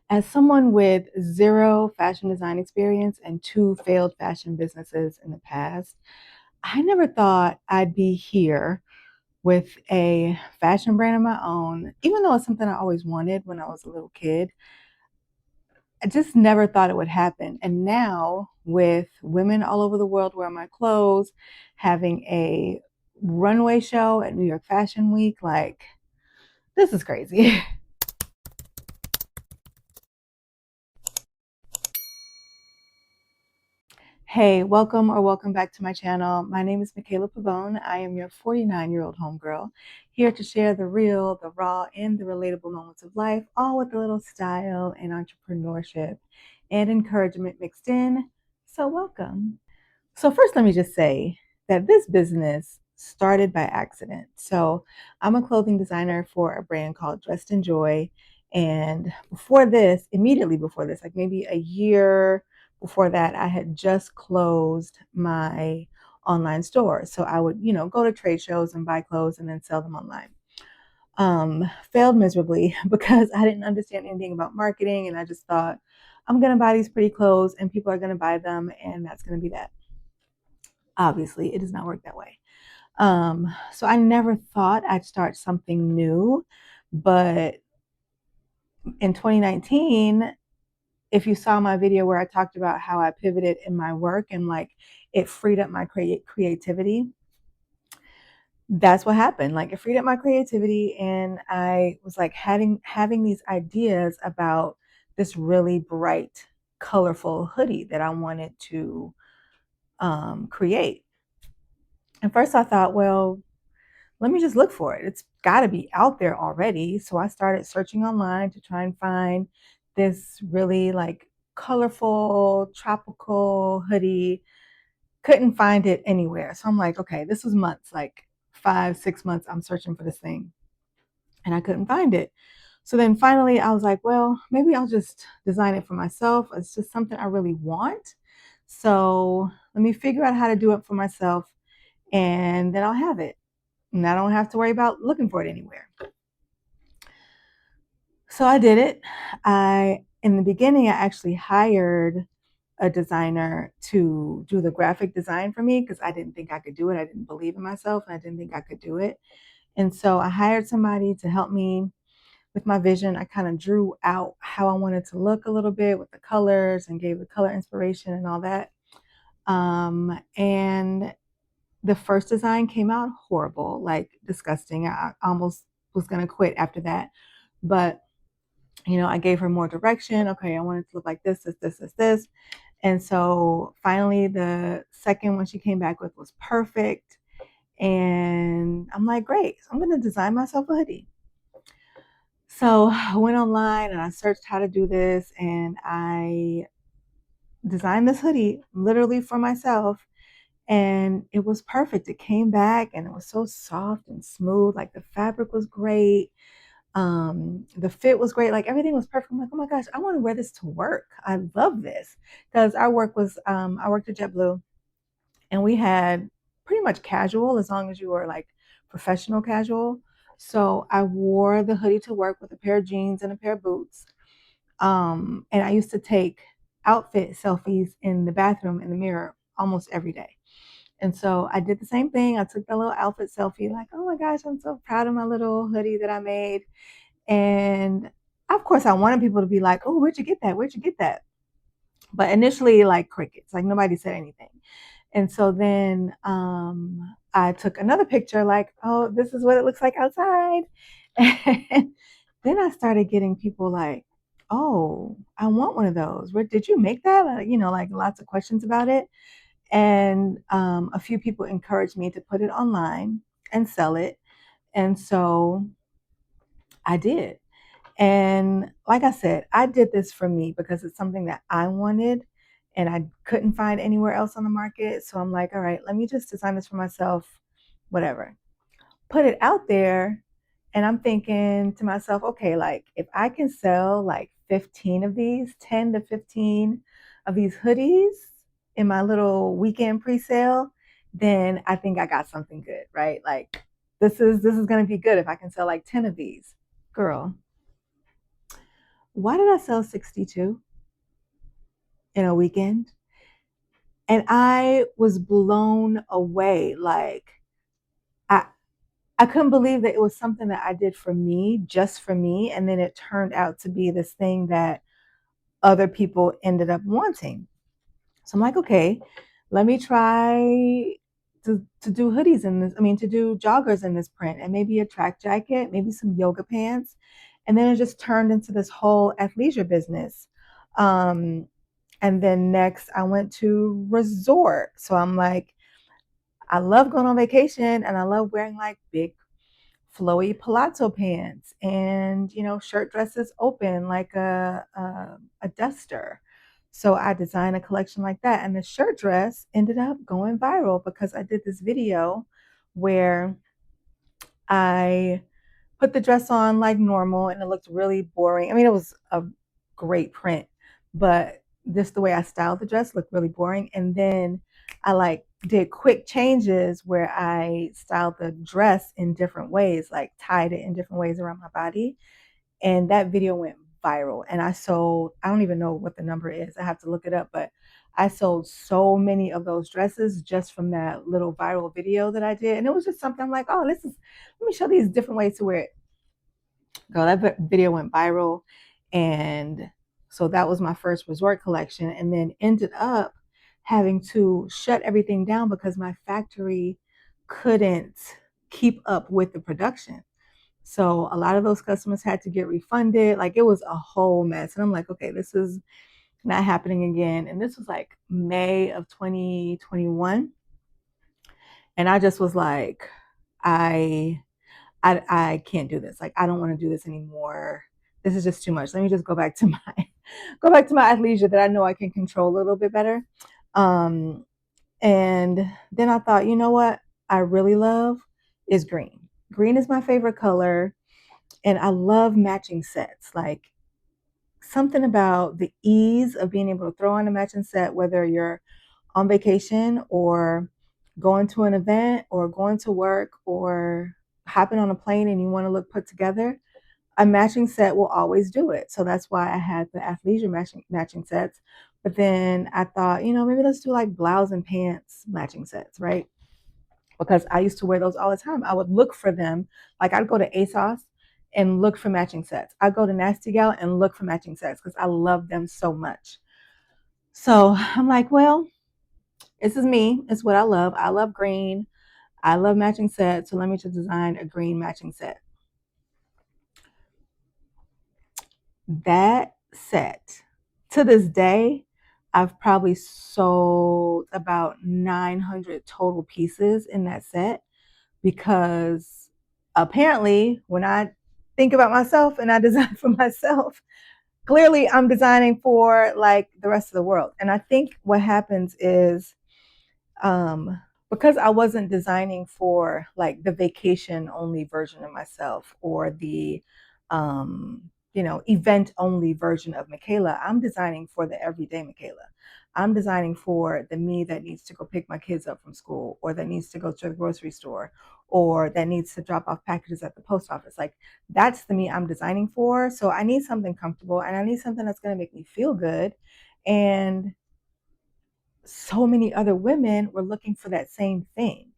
As someone with zero fashion design experience and two failed fashion businesses in the past, I never thought I'd be here with a fashion brand of my own, even though it's something I always wanted when I was a little kid. I just never thought it would happen. And now, with women all over the world wearing my clothes, having a runway show at New York Fashion Week, like, this is crazy. Hey, welcome or welcome back to my channel. My name is Mikaela Pabón. I am your 49-year-old homegirl, here to share the real, the raw, and the relatable moments of life, all with a little style and entrepreneurship and encouragement mixed in. So welcome. So first, let me just say that this business started by accident. So I'm a clothing designer for a brand called Dressed in Joy. And before this, immediately before this, like maybe a year before that, I had just closed my online store. So I would, go to trade shows and buy clothes and then sell them online. Failed miserably because I didn't understand anything about marketing. And I just thought, I'm going to buy these pretty clothes and people are going to buy them. And that's going to be that. Obviously, it does not work that way. So I never thought I'd start something new, but in 2019, if you saw my video where I talked about how I pivoted in my work and like it freed up my creativity, that's what happened. Like it freed up my creativity, and I was like having these ideas about this really bright, colorful hoodie that I wanted to create. And first, I thought, well, let me just look for it. It's got to be out there already. So I started searching online to try and find this really like colorful tropical hoodie. Couldn't find it anywhere. So I'm like, okay, this was months, like 5, 6 months. I'm searching for this thing and I couldn't find it. So then finally I was like, well, maybe I'll just design it for myself. It's just something I really want. So let me figure out how to do it for myself and then I'll have it. And I don't have to worry about looking for it anywhere. So I did it. In the beginning, I actually hired a designer to do the graphic design for me because I didn't think I could do it. I didn't believe in myself and I didn't think I could do it. And so I hired somebody to help me with my vision. I kind of drew out how I wanted to look a little bit with the colors and gave the color inspiration and all that. And the first design came out horrible, like disgusting. I almost was going to quit after that. But, I gave her more direction. Okay, I want it to look like this, this, this, this, this. And so finally, the second one she came back with was perfect. And I'm like, great. So I'm going to design myself a hoodie. So I went online and I searched how to do this. And I designed this hoodie literally for myself. And it was perfect. It came back and it was so soft and smooth. Like the fabric was great. The fit was great. Like everything was perfect. I'm like, oh my gosh, I want to wear this to work. I love this because our work was, I worked at JetBlue and we had pretty much casual as long as you were like professional casual. So I wore the hoodie to work with a pair of jeans and a pair of boots. And I used to take outfit selfies in the bathroom in the mirror almost every day. And so I did the same thing. I took that little outfit selfie, like, oh my gosh, I'm so proud of my little hoodie that I made. And of course, I wanted people to be like, oh, where'd you get that? Where'd you get that? But initially, like crickets, like nobody said anything. And so then I took another picture, like, oh, this is what it looks like outside. And then I started getting people like, oh, I want one of those. Where did you make that? Like lots of questions about it. And a few people encouraged me to put it online and sell it. And so I did. And like I said, I did this for me because it's something that I wanted and I couldn't find anywhere else on the market. So I'm like, all right, let me just design this for myself, whatever. Put it out there. And I'm thinking to myself, okay, like if I can sell like 15 of these, 10 to 15 of these hoodies in my little weekend pre-sale, then I think I got something good, right? Like this is going to be good if I can sell like 10 of these. Girl, why did I sell 62 in a weekend? And I was blown away. Like, I, I couldn't believe that it was something that I did for me, just for me. And then it turned out to be this thing that other people ended up wanting. So I'm like, okay, let me try to do hoodies in this. I mean, to do joggers in this print, and maybe a track jacket, maybe some yoga pants. And then it just turned into this whole athleisure business. Um, and then next, I went to resort. So I'm like, I love going on vacation and I love wearing like big flowy palazzo pants and shirt dresses open like a duster. So I designed a collection like that, and the shirt dress ended up going viral because I did this video where I put the dress on like normal and it looked really boring. I mean, it was a great print, but just the way I styled the dress looked really boring. And then I like did quick changes where I styled the dress in different ways, like tied it in different ways around my body. And that video went viral. And I sold, I don't even know what the number is. I have to look it up, but I sold so many of those dresses just from that little viral video that I did. And it was just something I'm like, oh, let me show these different ways to wear it. Girl, that video went viral. And so that was my first resort collection, and then ended up having to shut everything down because my factory couldn't keep up with the production. So a lot of those customers had to get refunded. Like, it was a whole mess. And I'm like, okay, this is not happening again. And this was like May of 2021. And I just was like, I I can't do this. Like, I don't want to do this anymore. This is just too much. Let me just go back to my go back to my athleisure that I know I can control a little bit better. Um, and then I thought, you know what I really love is green. Green is my favorite color, and I love matching sets. Like, something about the ease of being able to throw on a matching set, whether you're on vacation or going to an event or going to work or hopping on a plane and you want to look put together, a matching set will always do it. So that's why I had the athleisure matching sets. But then I thought, maybe let's do like blouse and pants matching sets, right? Because I used to wear those all the time. I would look for them. Like, I'd go to ASOS and look for matching sets. I'd go to Nasty Gal and look for matching sets because I love them so much. So I'm like, well, this is me. It's what I love. I love green. I love matching sets. So let me just design a green matching set. That set, to this day, I've probably sold about 900 total pieces in that set, because apparently when I think about myself and I design for myself, clearly I'm designing for like the rest of the world. And I think what happens is, because I wasn't designing for like the vacation only version of myself or the event only version of Mikaela, I'm designing for the everyday Mikaela. I'm designing for the me that needs to go pick my kids up from school, or that needs to go to the grocery store, or that needs to drop off packages at the post office. Like, that's the me I'm designing for. So I need something comfortable and I need something that's going to make me feel good. And so many other women were looking for that same thing.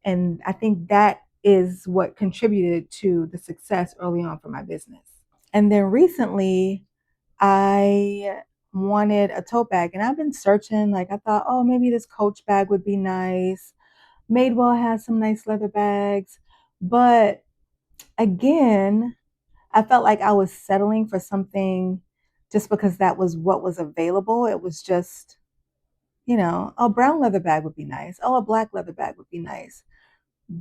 And I think that is what contributed to the success early on for my business. And then recently, I wanted a tote bag, and I've been searching. Like, I thought, oh, maybe this Coach bag would be nice. Madewell has some nice leather bags. But again, I felt like I was settling for something just because that was what was available. It was just, a brown leather bag would be nice. Oh, a black leather bag would be nice.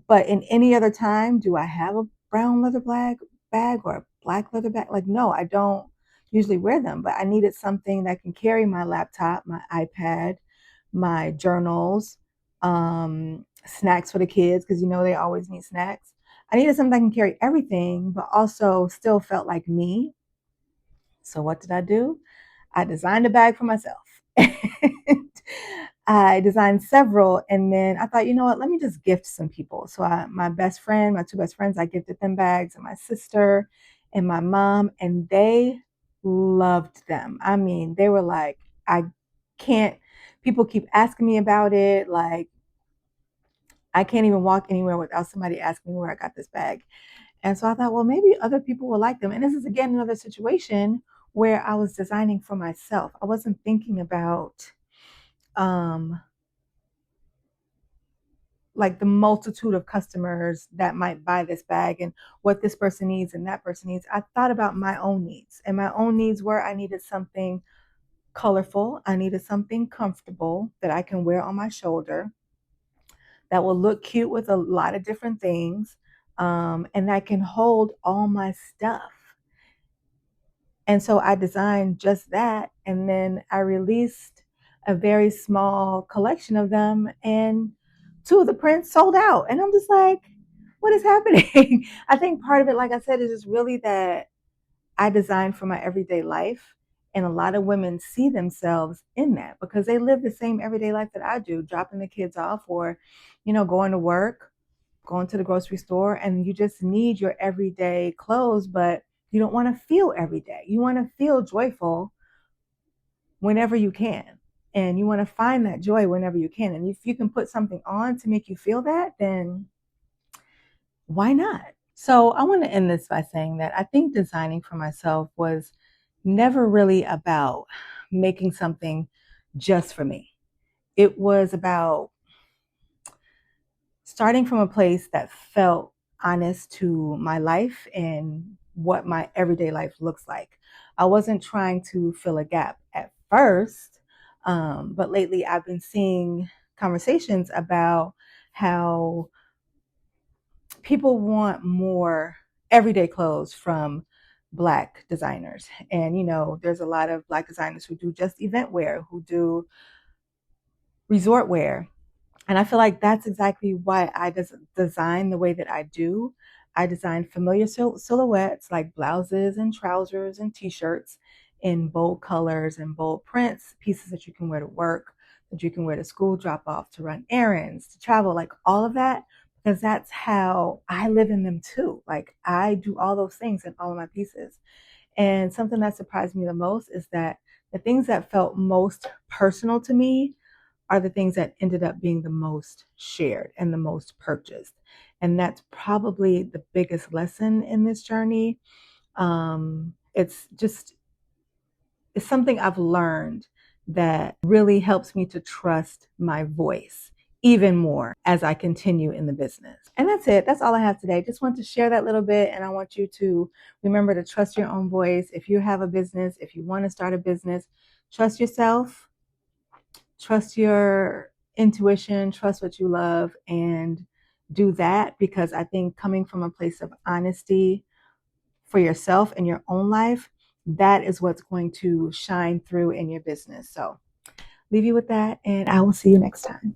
But in any other time, do I have a brown leather bag or a black leather bag? Like, no, I don't usually wear them, but I needed something that can carry my laptop, my iPad, my journals, snacks for the kids, because they always need snacks. I needed something that can carry everything, but also still felt like me. So what did I do? I designed a bag for myself. I designed several, and then I thought, you know what, let me just gift some people. So my two best friends, I gifted them bags, and my sister and my mom, and they loved them. I mean, they were like, I can't, people keep asking me about it. Like, I can't even walk anywhere without somebody asking me where I got this bag. And so I thought, well, maybe other people will like them. And this is again another situation where I was designing for myself. I wasn't thinking about um, like the multitude of customers that might buy this bag and what this person needs and that person needs. I thought about my own needs, and my own needs were I needed something colorful, I needed something comfortable that I can wear on my shoulder that will look cute with a lot of different things, and that can hold all my stuff. And so I designed just that. And then I released a very small collection of them, and two of the prints sold out. And I'm just like, what is happening? I think part of it, like I said, is just really that I designed for my everyday life. And a lot of women see themselves in that because they live the same everyday life that I do, dropping the kids off or, going to work, going to the grocery store, and you just need your everyday clothes, but you don't want to feel every day. You want to feel joyful whenever you can. And you want to find that joy whenever you can. And if you can put something on to make you feel that, then why not? So I want to end this by saying that I think designing for myself was never really about making something just for me. It was about starting from a place that felt honest to my life and what my everyday life looks like. I wasn't trying to fill a gap at first, but lately I've been seeing conversations about how people want more everyday clothes from Black designers. And, there's a lot of Black designers who do just event wear, who do resort wear. And I feel like that's exactly why I design the way that I do. I design familiar silhouettes like blouses and trousers and t-shirts in bold colors and bold prints, pieces that you can wear to work, that you can wear to school, drop off, to run errands, to travel, like all of that, because that's how I live in them too. Like I do all those things in all of my pieces. And something that surprised me the most is that the things that felt most personal to me are the things that ended up being the most shared and the most purchased. And that's probably the biggest lesson in this journey. It's something I've learned that really helps me to trust my voice even more as I continue in the business. And that's it. That's all I have today. Just want to share that little bit. And I want you to remember to trust your own voice. If you have a business, if you want to start a business, trust yourself, trust your intuition, trust what you love, and do that, because I think coming from a place of honesty for yourself and your own life, that is what's going to shine through in your business. So leave you with that, and I will see you next time.